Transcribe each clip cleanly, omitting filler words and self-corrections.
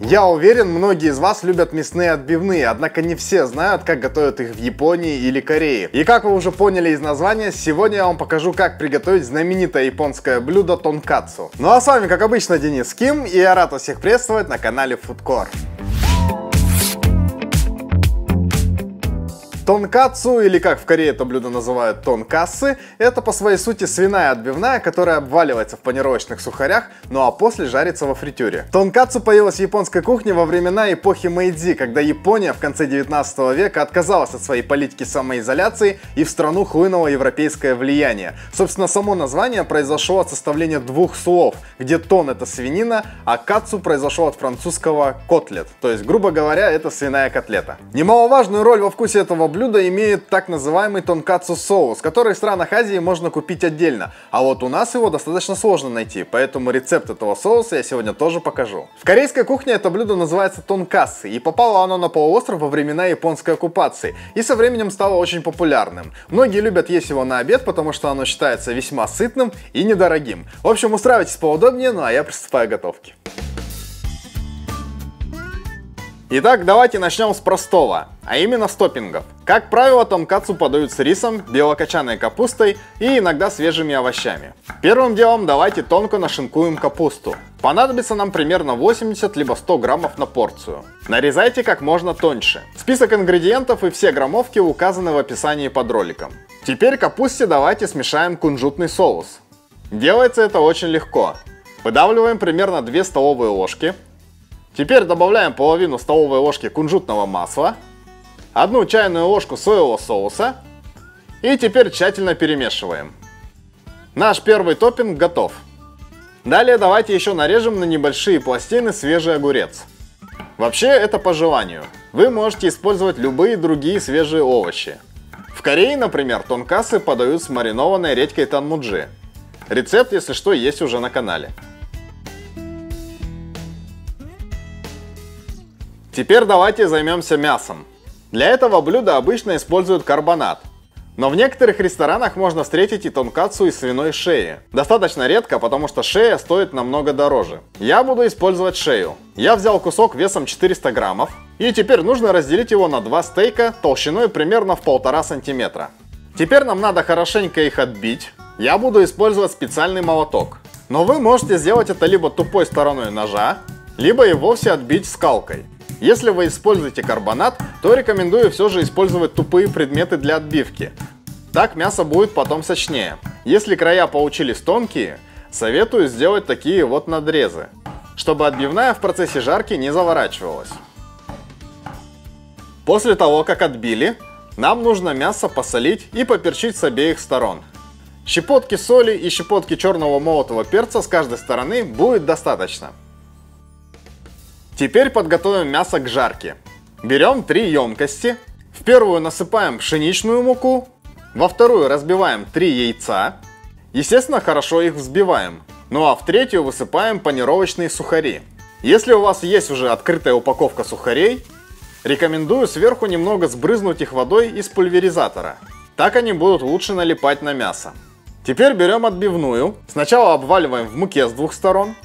Я уверен, многие из вас любят мясные отбивные, однако не все знают, как готовят их в Японии или Корее. И как вы уже поняли из названия, сегодня я вам покажу, как приготовить знаменитое японское блюдо тонкацу. Ну а с вами, как обычно, Денис Ким, и я рад вас всех приветствовать на канале Foodcore. Тонкацу, или как в Корее это блюдо называют тонкасы, это по своей сути свиная отбивная, которая обваливается в панировочных сухарях, ну а после жарится во фритюре. Тонкацу появилась в японской кухне во времена эпохи Мэйдзи, когда Япония в конце 19 века отказалась от своей политики самоизоляции и в страну хлынуло европейское влияние. Собственно, само название произошло от составления двух слов, где тон это свинина, а кацу произошло от французского котлет, то есть, грубо говоря, это свиная котлета. Немаловажную роль во вкусе этого блюдо имеет так называемый тонкацу соус, который в странах Азии можно купить отдельно, а вот у нас его достаточно сложно найти, поэтому рецепт этого соуса я сегодня тоже покажу. В корейской кухне это блюдо называется тонкасы, и попало оно на полуостров во времена японской оккупации, и со временем стало очень популярным. Многие любят есть его на обед, потому что оно считается весьма сытным и недорогим. В общем, устраивайтесь поудобнее, ну а я приступаю к готовке. Итак, давайте начнем с простого, а именно с топпингов. Как правило, тонкацу подают с рисом, белокочанной капустой и иногда свежими овощами. Первым делом давайте тонко нашинкуем капусту. Понадобится нам примерно 80 либо 100 граммов на порцию. Нарезайте как можно тоньше. Список ингредиентов и все граммовки указаны в описании под роликом. Теперь капусте давайте смешаем кунжутный соус. Делается это очень легко. Выдавливаем примерно 2 столовые ложки. Теперь добавляем половину столовой ложки кунжутного масла, 1 чайную ложку соевого соуса и теперь тщательно перемешиваем. Наш первый топпинг готов. Далее давайте еще нарежем на небольшие пластины свежий огурец. Вообще это по желанию. Вы можете использовать любые другие свежие овощи. В Корее, например, тонкасы подают с маринованной редькой танмуджи. Рецепт, если что, есть уже на канале. Теперь давайте займемся мясом. Для этого блюда обычно используют карбонат. Но в некоторых ресторанах можно встретить и тонкацу из свиной шеи. Достаточно редко, потому что шея стоит намного дороже. Я буду использовать шею. Я взял кусок весом 400 граммов. И теперь нужно разделить его на 2 стейка толщиной примерно в 1,5 сантиметра. Теперь нам надо хорошенько их отбить. Я буду использовать специальный молоток. Но вы можете сделать это либо тупой стороной ножа, либо и вовсе отбить скалкой. Если вы используете карбонат, то рекомендую все же использовать тупые предметы для отбивки. Так мясо будет потом сочнее. Если края получились тонкие, советую сделать такие вот надрезы, чтобы отбивная в процессе жарки не заворачивалась. После того, как отбили, нам нужно мясо посолить и поперчить с обеих сторон. Щепотки соли и щепотки черного молотого перца с каждой стороны будет достаточно. Теперь подготовим мясо к жарке. Берем 3 емкости. В первую насыпаем пшеничную муку. Во вторую разбиваем 3 яйца. Естественно, хорошо их взбиваем. Ну а в третью высыпаем панировочные сухари. Если у вас есть уже открытая упаковка сухарей, рекомендую сверху немного сбрызнуть их водой из пульверизатора. Так они будут лучше налипать на мясо. Теперь берем отбивную. Сначала обваливаем в муке с 2 сторон.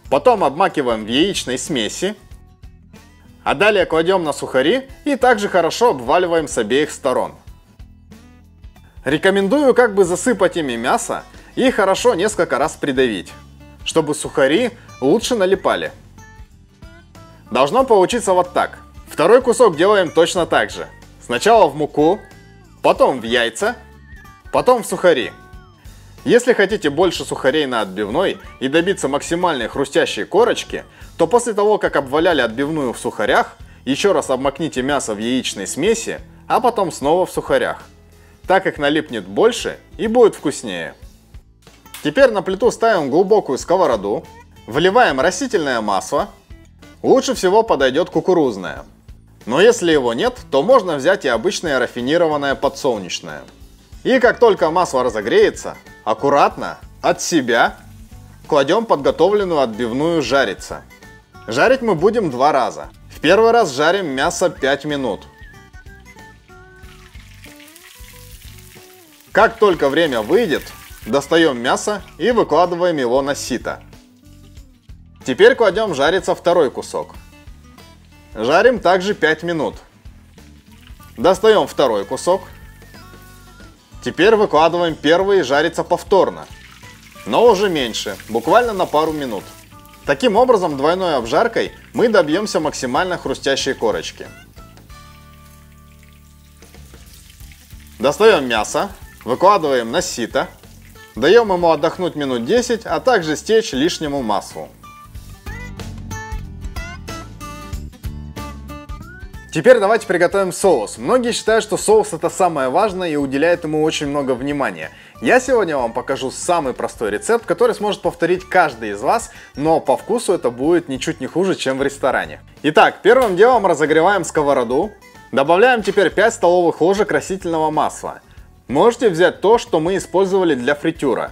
Потом обмакиваем в яичной смеси, а далее кладем на сухари и также хорошо обваливаем с обеих сторон. Рекомендую как бы засыпать ими мясо и хорошо несколько раз придавить, чтобы сухари лучше налипали. Должно получиться вот так. Второй кусок делаем точно так же. Сначала в муку, потом в яйца, потом в сухари. Если хотите больше сухарей на отбивной и добиться максимальной хрустящей корочки, то после того, как обваляли отбивную в сухарях, еще раз обмакните мясо в яичной смеси, а потом снова в сухарях. Так их налипнет больше и будет вкуснее. Теперь на плиту ставим глубокую сковороду, вливаем растительное масло. Лучше всего подойдет кукурузное. Но если его нет, то можно взять и обычное рафинированное подсолнечное. И как только масло разогреется, аккуратно от себя кладем подготовленную отбивную жариться. Жарить мы будем 2 раза. В первый раз жарим мясо 5 минут. Как только время выйдет, достаем мясо и выкладываем его на сито. Теперь кладем жариться второй кусок. Жарим также 5 минут. Достаем второй кусок. Теперь выкладываем первый и жарится повторно, но уже меньше, буквально на пару минут. Таким образом, двойной обжаркой мы добьемся максимально хрустящей корочки. Достаем мясо, выкладываем на сито, даем ему отдохнуть минут 10, а также стечь лишнему маслу. Теперь давайте приготовим соус. Многие считают, что соус это самое важное и уделяют ему очень много внимания. Я сегодня вам покажу самый простой рецепт, который сможет повторить каждый из вас, но по вкусу это будет ничуть не хуже, чем в ресторане. Итак, первым делом разогреваем сковороду. Добавляем теперь 5 столовых ложек растительного масла. Можете взять то, что мы использовали для фритюра.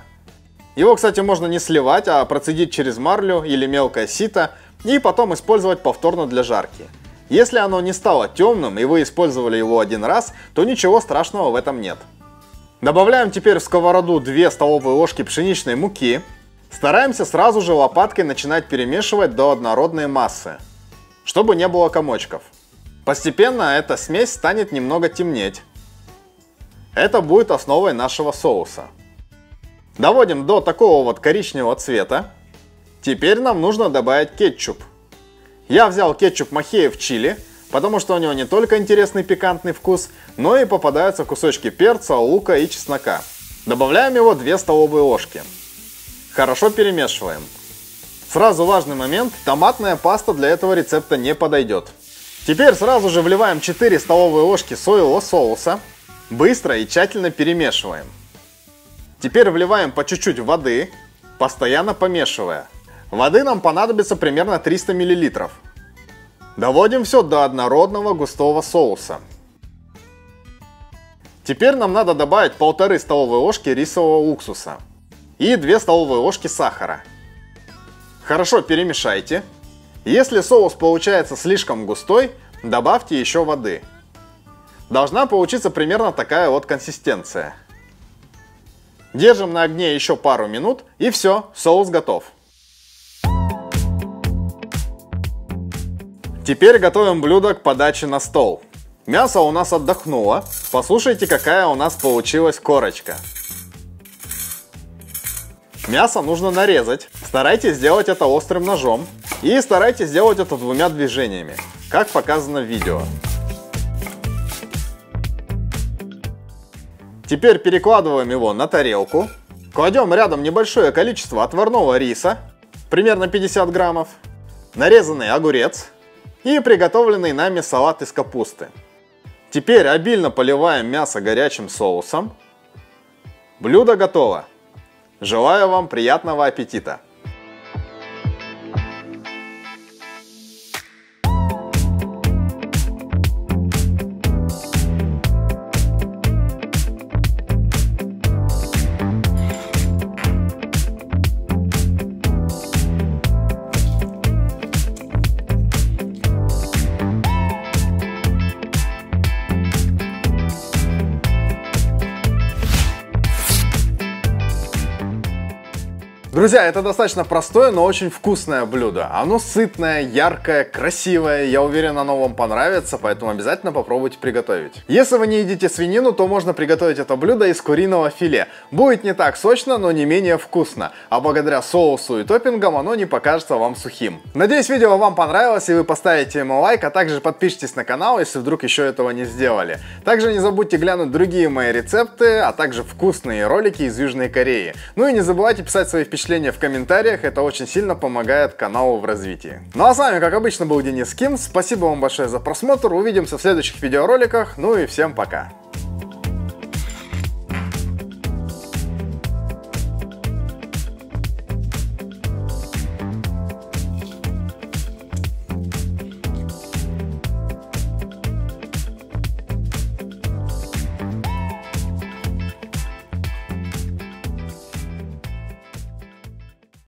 Его, кстати, можно не сливать, а процедить через марлю или мелкое сито и потом использовать повторно для жарки. Если оно не стало темным и вы использовали его один раз, то ничего страшного в этом нет. Добавляем теперь в сковороду 2 столовые ложки пшеничной муки. Стараемся сразу же лопаткой начинать перемешивать до однородной массы, чтобы не было комочков. Постепенно эта смесь станет немного темнеть. Это будет основой нашего соуса. Доводим до такого вот коричневого цвета. Теперь нам нужно добавить кетчуп. Я взял кетчуп Махеев чили, потому что у него не только интересный пикантный вкус, но и попадаются кусочки перца, лука и чеснока. Добавляем его 2 столовые ложки. Хорошо перемешиваем. Сразу важный момент, томатная паста для этого рецепта не подойдет. Теперь сразу же вливаем 4 столовые ложки соевого соуса. Быстро и тщательно перемешиваем. Теперь вливаем по чуть-чуть воды, постоянно помешивая. Воды нам понадобится примерно 300 мл. Доводим все до однородного густого соуса. Теперь нам надо добавить 1,5 столовые ложки рисового уксуса и 2 столовые ложки сахара. Хорошо перемешайте. Если соус получается слишком густой, добавьте еще воды. Должна получиться примерно такая вот консистенция. Держим на огне еще пару минут и все, соус готов. Теперь готовим блюдо к подаче на стол. Мясо у нас отдохнуло. Послушайте, какая у нас получилась корочка. Мясо нужно нарезать. Старайтесь сделать это острым ножом. И старайтесь сделать это 2 движениями, как показано в видео. Теперь перекладываем его на тарелку. Кладем рядом небольшое количество отварного риса, примерно 50 граммов, нарезанный огурец и приготовленный нами салат из капусты. Теперь обильно поливаем мясо горячим соусом. Блюдо готово. Желаю вам приятного аппетита! Друзья, это достаточно простое, но очень вкусное блюдо. Оно сытное, яркое, красивое. Я уверен, оно вам понравится, поэтому обязательно попробуйте приготовить. Если вы не едите свинину, то можно приготовить это блюдо из куриного филе. Будет не так сочно, но не менее вкусно. А благодаря соусу и топпингам оно не покажется вам сухим. Надеюсь, видео вам понравилось, и вы поставите ему лайк, а также подпишитесь на канал, если вдруг еще этого не сделали. Также не забудьте глянуть другие мои рецепты, а также вкусные ролики из Южной Кореи. Ну и не забывайте писать свои впечатления в комментариях, это очень сильно помогает каналу в развитии. Ну а с вами, как обычно, был Денис Ким. Спасибо вам большое за просмотр, увидимся в следующих видеороликах, ну и всем пока!